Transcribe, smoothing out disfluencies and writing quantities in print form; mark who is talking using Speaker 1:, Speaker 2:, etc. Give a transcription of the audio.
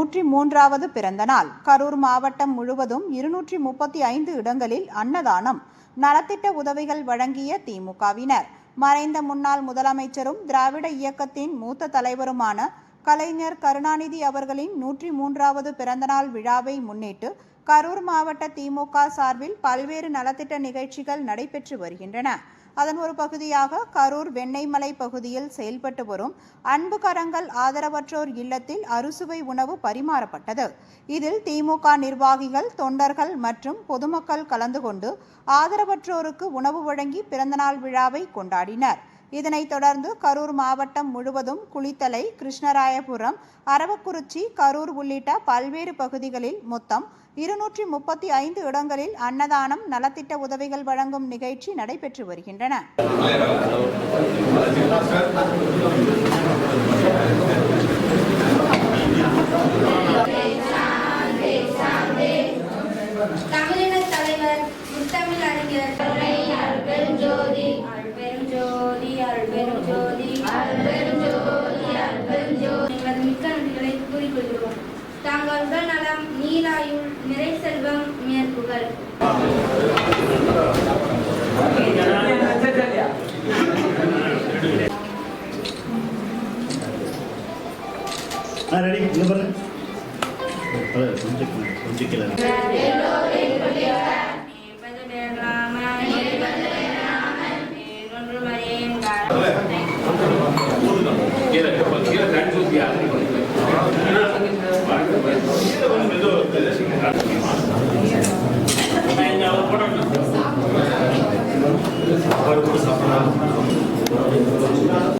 Speaker 1: 103வது பிறந்த நாள். கரூர் மாவட்டம் முழுவதும் 235 இடங்களில் அன்னதானம், நலத்திட்ட உதவிகள் வழங்கிய திமுகவினர். மறைந்த முன்னாள் முதலமைச்சரும் திராவிட இயக்கத்தின் மூத்த தலைவருமான கலைஞர் கருணாநிதி அவர்களின் 103வது பிறந்தநாள் விழாவை முன்னிட்டு கரூர் மாவட்ட திமுக சார்பில் பல்வேறு நலத்திட்ட நிகழ்ச்சிகள் நடைபெற்று வருகின்றன. அதன் ஒரு பகுதியாக கரூர் வெண்ணெய்மலை பகுதியில் செயல்பட்டு வரும் அன்பு கரங்கள் ஆதரவற்றோர் இல்லத்தில் அறுசுவை உணவு பரிமாறப்பட்டது. இதில் திமுக நிர்வாகிகள், தொண்டர்கள் மற்றும் பொதுமக்கள் கலந்து கொண்டு ஆதரவற்றோருக்கு உணவு வழங்கி பிறந்தநாள் விழாவை கொண்டாடினர். இதனைத் தொடர்ந்து கரூர் மாவட்டம் முழுவதும் குளித்தலை, கிருஷ்ணராயபுரம், அரவக்குறிச்சி, கரூர் உள்ளிட்ட பல்வேறு பகுதிகளில் மொத்தம் 235 இடங்களில் அன்னதானம், நலத்திட்ட உதவிகள் வழங்கும் நிகழ்ச்சி நடைபெற்று வருகின்றன.
Speaker 2: தமிழின தலைவர் முத்தமிழ் அறிஞர் மிக்க நன்றிகளை கூறிக்கொள்கிறோம். தாங்கள் உடல் நலம், நீலாயுள், நிறை செல்வம், மேற்புகழ்.